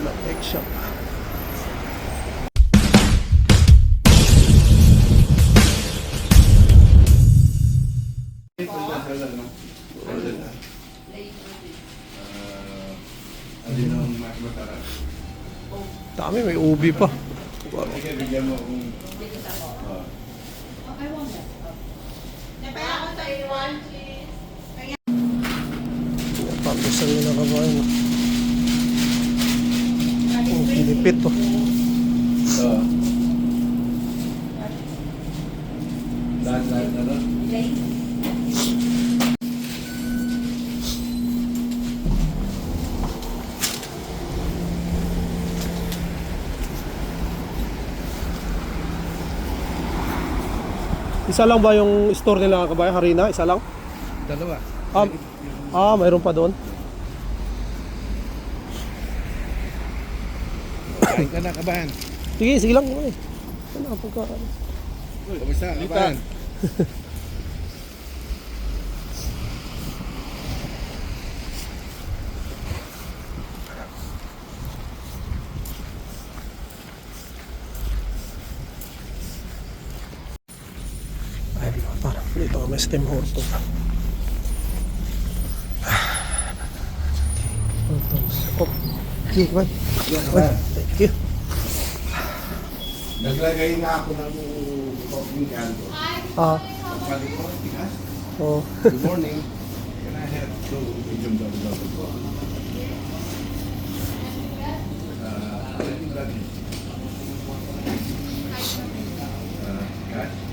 ng egg shop. Dami, may ubi pa. Wow. Papisan nyo na kabayan. Oh, pinipit to. Isa lang ba yung store nila kabayan? Harina? Isa lang? Dalawa. Mayroon pa doon. Kain ka na, kabahan. Sige lang. Ano pagka? Kamusta, kabahan? Ay, parang dito may steam horto. Oh, okay, bye. Thank you. Naglagay na ako ng coffee canto. Pagpalik ko, tigas. Oh. Good morning. Can I have two medium double po? Cash?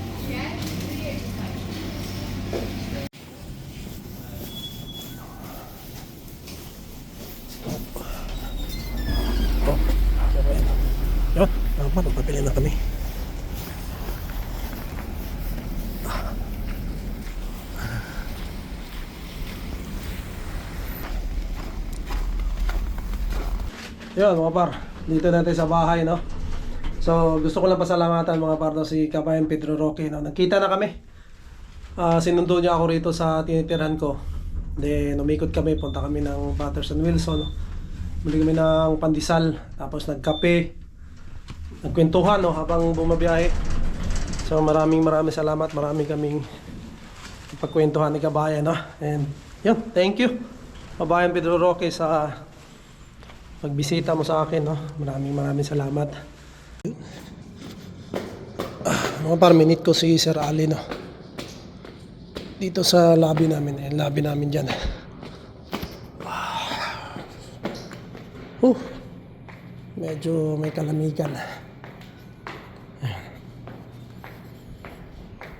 Yun, magpapili na kami. Yun mga par, dito natin sa bahay, no? So gusto ko lang pasalamatan mga par, no, si Kabayan Pedro Roque, no? Nagkita na kami. Sinundo niya ako rito sa tinitirhan ko. Then umikot kami, punta kami ng Patterson Wilson, no? Bili kami ng pandesal, tapos nagkape, nagkwentuhan, no, habang bumabiyahe. So maraming salamat, marami kaming pagkwentuhan ni Kabayan, no? And yun, thank you Kabayan Pedro Roque sa pagbisita mo sa akin, no? Maraming salamat. Mga par, minute ko si Sir Ali, no? Dito sa lobby namin, lobby namin dyan. Medyo may kalamigan.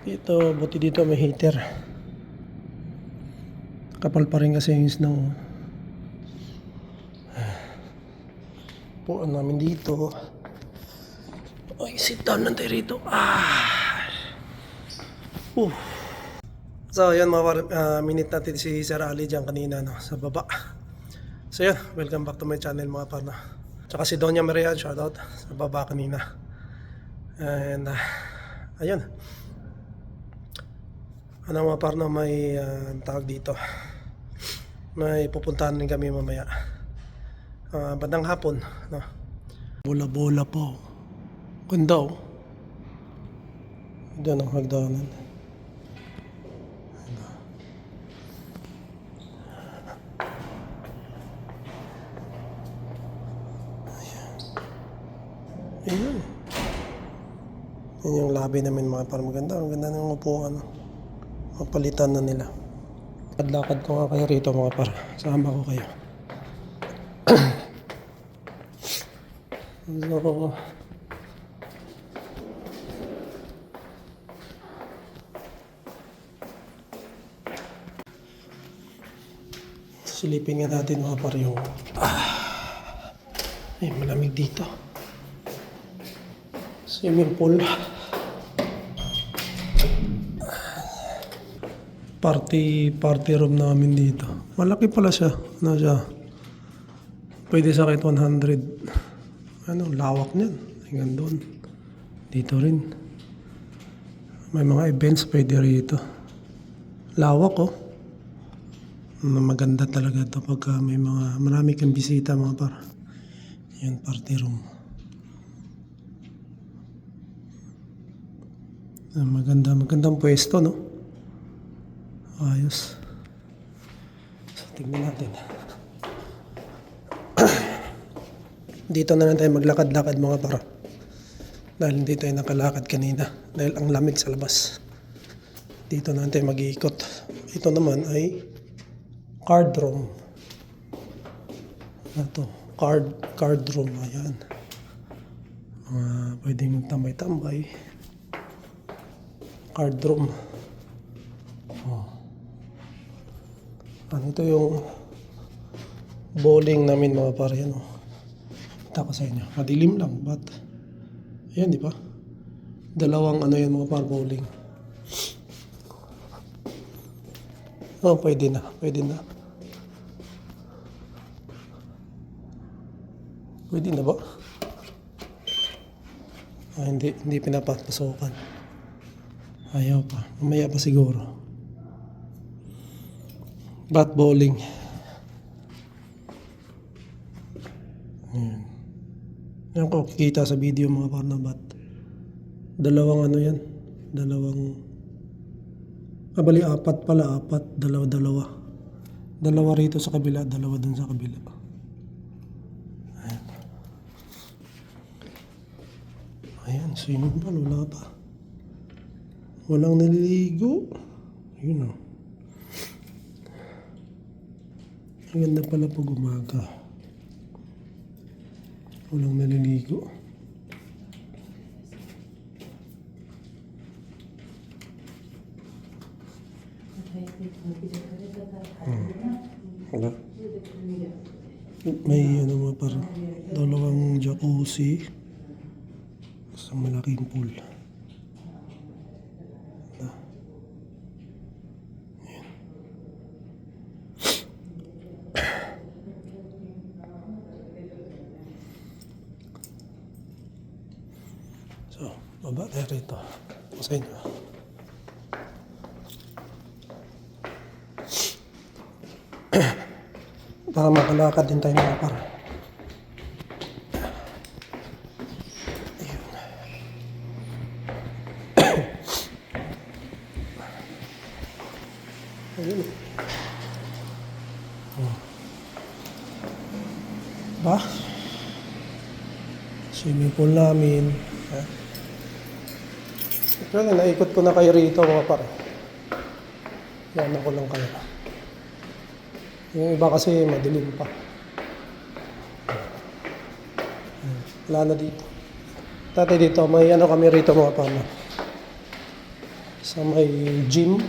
Dito, buti dito may heater. Kapal pa rin kasi yung snow. Puan namin dito. Ay, sit down lang tayo rito. So, yan mga minute natin si Sir Ali dyan kanina, no, sa baba. So, yan. Welcome back to my channel mga parna. Tsaka si Doña Maria, shoutout sa baba kanina. And, ayun. Ano mga parna, may tawag dito. May pupuntahan rin kami mamaya. Bandang hapon, no? Bola-bola po. Ganda, oh. Diyan ang hagdanan. Ayan. Yan yung lobby namin mga parang maganda. Ang ganda ng upuan. Mapalitan na nila. Lakad ko nga kayo rito mga par. Sama ko kayo. So, silipin nga natin mga par yung ay malamig dito. Swimming pool. Party room namin dito. Malaki pala siya. Ano siya? Pwede sa kahit 100. Ano, lawak niyan. Hanggang doon. Dito rin. May mga events pwede rito. Lawak, oh. Maganda talaga ito pagka may mga marami kang bisita mga par. Yan, party room. Magandang pwesto, no? Ayos. So, tingnan natin. Dito na lang tayo maglakad-lakad mga para. Dahil hindi tayo nakalakad kanina. Dahil ang lamig sa labas. Dito na lang tayo mag-iikot. Ito naman ay card room. Ito, card room. Ayan. Pwedeng magtambay-tambay. Card room. Oh. Ito yung bowling namin mga pare. Yan, oh. Kita ko sa inyo. Madilim lang. But, ayan, di ba? Dalawang yan mga pare bowling. Oh, pwede na. Pwede na. Pwede na ba? Hindi pinapapasukan. Ayaw pa. Mamaya pa siguro. Bat bowling. Ayan. Yan ko, kikita sa video mga par na bat. Dalawang yan. Apat pala. Dalawa. Dalawa rito sa kabila, dalawa dun sa kabila. Ayan. Ayan, swimming pool. Wala pa. Walang naliligo. Yun, oh. Ang ganda pala pag umaga. Walang naliligo. Wala. May mga parang dalawang jacuzzi sa malaking pool. So, baba tayo rito. Sa inyo. Para makalakad din tayo mga par. Ayun. Oh. Ba? Swimming pool namin. Pero naikot ko na kayo rito mga par. Yan ako lang kayo. Yung iba kasi madilim pa. Wala na dito. Tatay dito, may kami rito mga par. Sa may gym.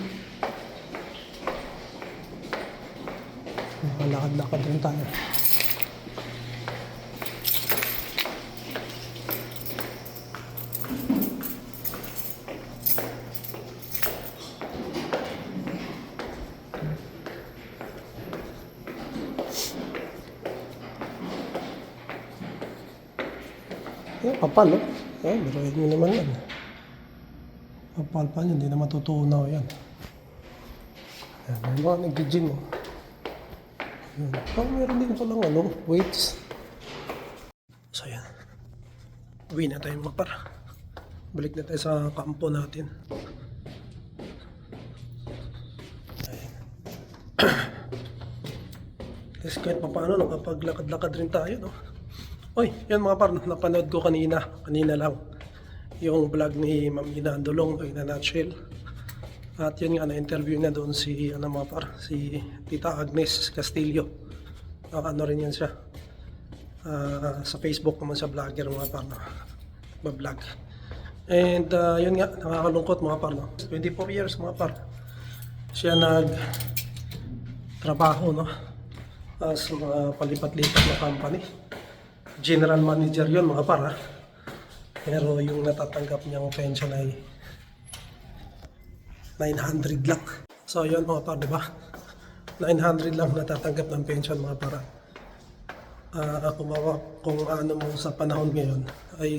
Makalakad-lakad rin tayo. Yan, kapal, no? Yan, biruin nyo naman yan. Kapal pa yun, hindi na matutunaw yan. Yan, may mga nag-gym, oh. Yan. Oh, meron din palang, weights. So, yan. Uwi na tayo mga par. Balik na tayo sa kampo natin. Ayan. Kasi kahit pa paano, nakapaglakad-lakad rin tayo, no? Oy, yan mga par, napanood ko kanina lang yung vlog ni Ma'am Ina Andolong in a nutshell. At yun nga, na-interview na doon si mga par, si Tita Agnes Castillo. Ano rin yan siya. Sa Facebook naman siya vlogger mga par, ba-vlog. And yun nga, nakakalungkot mga par, no? 24 years mga par. Siya trabaho, no? As mga palipat-lipat na company. General manager yun mga par, pero yung natatanggap niyang pension ay 900 lang. So yun mga par, diba? 900 lang natatanggap ng pension mga par. Kung ano mo sa panahon ngayon ay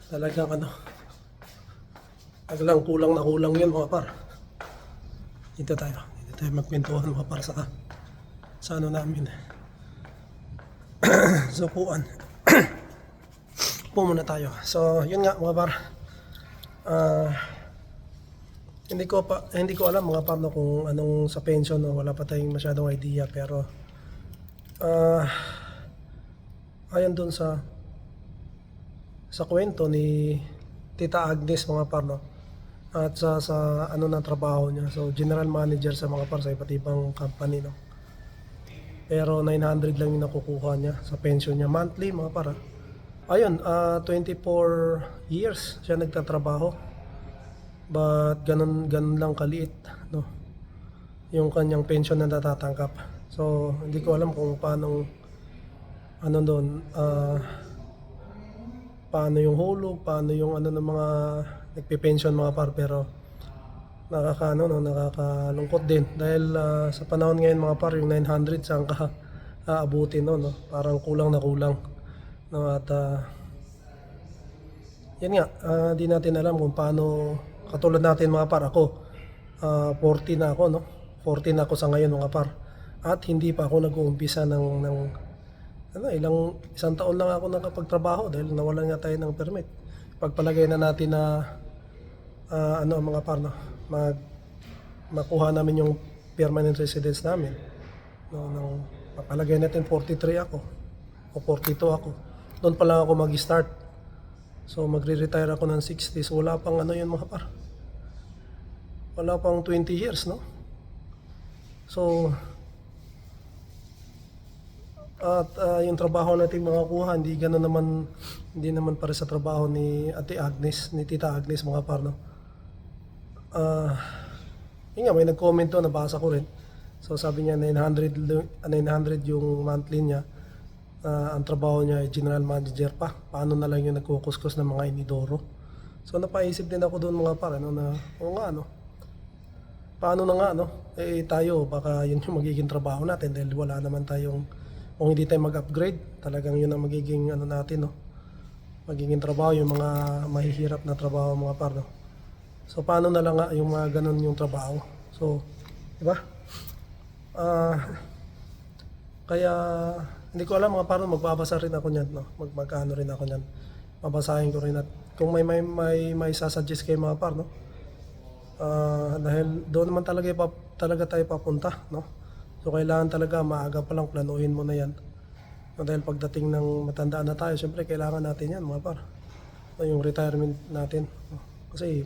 talagang talagang kulang na kulang yun mga par. Dito tayo magkwentuhan mga par sa namin. So, upuan. Upo muna tayo. So, yun nga mga par. Hindi ko alam mga par no, kung anong sa pension no, wala pa tayong masyadong idea pero ayon dun sa kwento ni Tita Agnes mga par no, at sa ano na trabaho niya. So, general manager sa mga par sa iba't ibang company no. Pero 900 lang yung nakukuha niya sa pension niya monthly mga para. Ayun, 24 years siya nagtatrabaho. But ganun lang kaliit no. Yung kanyang pension na natatanggap. So, hindi ko alam kung paano ano doon paano yung hulog, paano yung ano ng mga nagpe-pension mga par pero nakakalungkot din dahil sa panahon ngayon mga par yung 900 saan ka aabutin no, parang kulang na kulang no, at yan nga di natin alam kung paano katulad natin mga par ako 40 na ako no, 40 na ako sa ngayon mga par at hindi pa ako nag-uumpisa ng isang taon lang ako nakapagtrabaho dahil nawalan nga tayo ng permit. Pagpalagay na natin na mga par no, makuha namin yung permanent residence namin no, mapalagay natin 43 ako o 42 ako, doon pa lang ako mag-start. So magre-retire ako ng 60, so wala pang yun mga par, wala pang 20 years no. So at yung trabaho natin makakuha hindi naman para sa trabaho ni Ate Agnes, ni Tita Agnes mga par no. Yun nga, may nag-comment doon, nabasa ko rin. So sabi niya 900 yung monthly niya. Ang trabaho niya ay general manager pa. Paano na lang yung nagkukuskus ng mga inidoro. So napaisip din ako doon mga par na paano na nga no? Tayo baka yun yung magiging trabaho natin dahil wala naman tayong, kung hindi tayo mag-upgrade, talagang yun ang magiging natin no. Magiging trabaho yung mga mahihirap na trabaho mga par no. So paano na lang nga yung mga ganun yung trabaho. So, di ba? Kaya hindi ko alam mga paano, magbabasa rin ako niyan, no. Magkano rin ako niyan. Babasahin ko rin at kung may sasuggest kayo mga par no. Dahil doon naman talaga tayo papunta, no. So kailangan talaga maaga pa lang planuhin mo na 'yan. No, dahil pagdating ng matandaan na tayo, syempre kailangan natin 'yan mga par. No, yung retirement natin. No? Kasi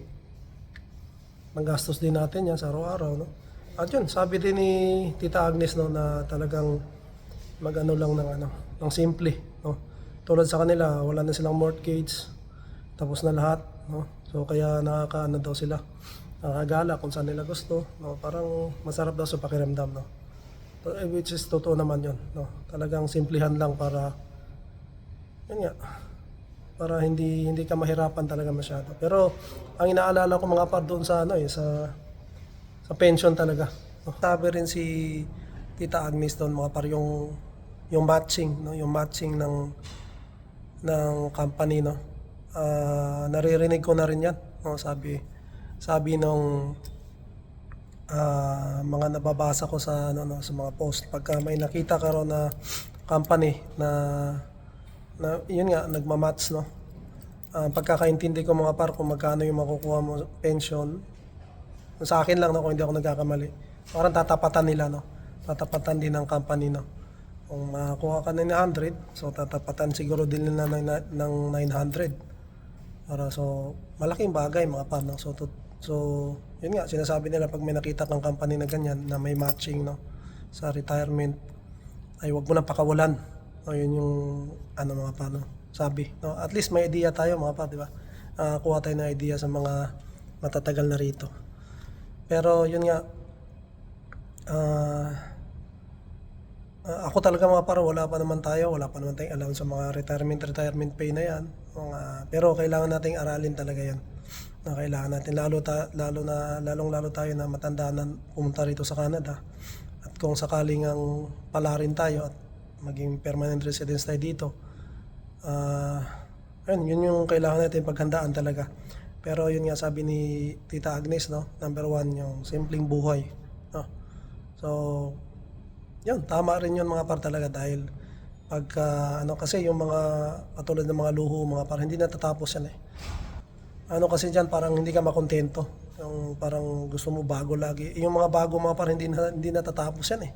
magastos din natin yan sa araw-araw no. At yun, sabi din ni Tita Agnes no na talagang lang ng simple no. Tulad sa kanila, wala na silang mortgage, tapos na lahat no. So kaya daw sila, nakakagala kung saan nila gusto no. Parang masarap daw sa pakiramdam no. Which is totoo naman yun no. Talagang simplihan lang para yun nga, para hindi ka mahirapan talaga masyado. Pero ang inaalala ko mga par doon sa sa pension talaga. No? Sabi rin si Tita Agnes doon mga par yung matching no, yung matching ng company no. Naririnig ko na rin 'yan. No? Sabi nung mga nababasa ko sa sa mga post pagka may nakita ka raw na company na yun nga nagmamatch no. Pagkakaintindi ko mga par kung magkano yung makukuha mo pension sa akin lang no, kung hindi ako nagkakamali, parang tatapatan nila no, tatapatan din ng company no. Kung makakuha ka ng 900, so tatapatan siguro din nila ng 900 para so malaking bagay mga par no. So yun nga sinasabi nila pag may nakita kang company na ganyan na may matching no sa retirement ay wag mo na pakawalan. O yun yung mga paano sabi no, at least may idea tayo mga pa, di ba? Kuha tayo ng idea sa mga matatagal na rito. Pero yun nga ako talaga mga para wala pa naman tayong alam sa mga retirement pay na yan. Pero kailangan nating aralin talaga yan. Kailangan natin lalong-lalo tayo na matanda na pumunta rito sa Canada. At kung sakaling ang palarin tayo at maging permanent residence tayo dito, yun yung kailangan natin paghandaan talaga. Pero yun nga sabi ni Tita Agnes no, number 1 yung simpleng buhay no? So yun, tama rin yun mga par talaga dahil Pagka ano kasi yung mga katulad ng mga luho mga parang hindi natatapos yan eh. Ano kasi diyan parang hindi ka makontento. Yung parang gusto mo bago lagi. Yung mga bago mga parang hindi natatapos yan eh.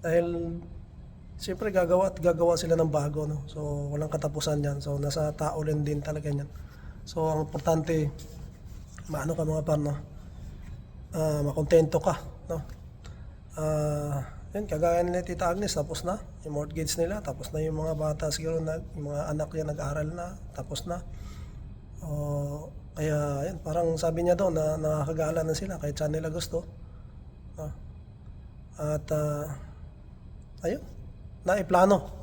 Dahil siyempre gagawa at gagawa sila ng bago no. So walang katapusan yan. So nasa tao rin din talaga yan. So ang importante maano ka mga par no. Makontento ka no. Yan, kagaya nila Tita Agnes, tapos na yung mortgage nila, tapos na yung mga bata siguro, yung mga anak niya nag-aaral na, tapos na. Kaya yan, parang sabi niya doon na nakakagala na sila kahit saan nila gusto. At ayun, naiplano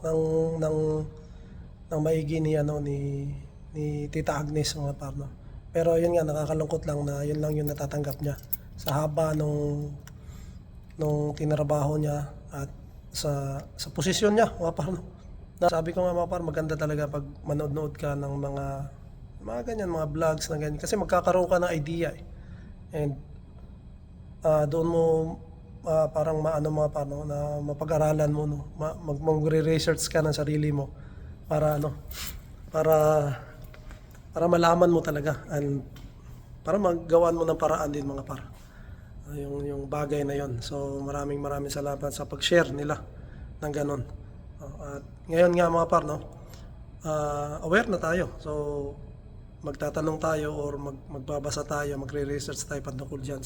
ng maigi ni Tita Agnes mga parno. Pero yun nga, nakakalungkot lang na yun lang yung natatanggap niya sa haba nung tinrabaho niya at sa posisyon niya mga parno. Sabi ko nga mga par, maganda talaga pag manood-nood ka ng mga ganyan, mga vlogs na ganyan. Kasi magkakaroon ka ng idea eh. And doon mo parang maano mga paano na mapag-aralan mo no. Magre-research ka ng sarili mo para para malaman mo talaga and para magawan mo ng paraan din mga par. Yung bagay na yon. So maraming salamat sa pag-share nila ng ganon. At ngayon nga mga par no, aware na tayo. So magtatanong tayo or magbabasa tayo, magre-research tayo patungkol diyan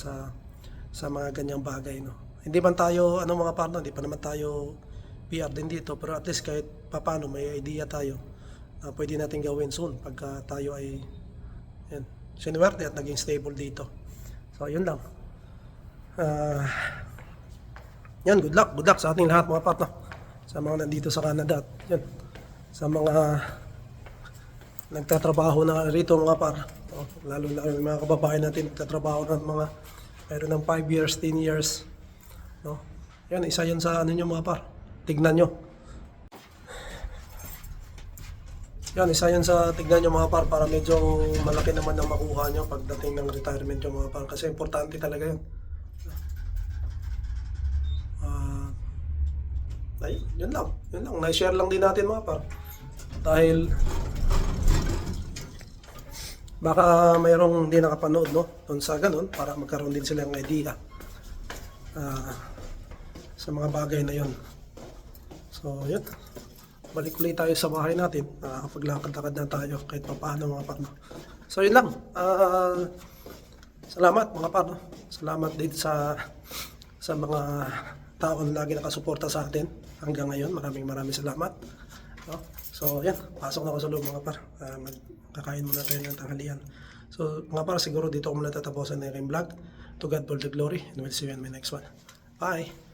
sa mga ganyang bagay no. Hindi man tayo mga par no, hindi pa naman tayo PR din dito, pero at least kahit papaano may idea tayo na pwede natin gawin soon pagka tayo ay sinuwerte at naging stable dito. So yun lang. Yan, good luck sa ating lahat mga par no? Sa mga nandito sa Canada at yan, sa mga nagtatrabaho na rito mga par no? Lalo na yung mga kababayan natin nagtatrabaho ng mga mayroon ng 5 years, 10 years no? Yan, isa yun sa nyo mga par, tignan nyo yan, isa yun sa tignan nyo mga par para medyo malaki naman ang makuha nyo pagdating ng retirement nyo mga par kasi importante talaga yun. Ay, yun lang. Na-share lang din natin mga par. Dahil baka mayroong hindi nakapanood no? Doon sa ganun para magkaroon din silang idea sa mga bagay na yun. So yun. Balik ulit tayo sa bahay natin. Nakakapaglakad-lakad na tayo kahit pa paano mga par. So yun lang. Salamat mga par. Salamat din sa mga tao na lagi nakasuporta sa atin hanggang ngayon. Maraming salamat no? So yan, pasok na ako sa loob mga par. Magkakain muna tayo ng tanghalian. So mga par, siguro dito ko muna tatapusan na yung vlog. To God all the glory and we'll see you in my next one. Bye!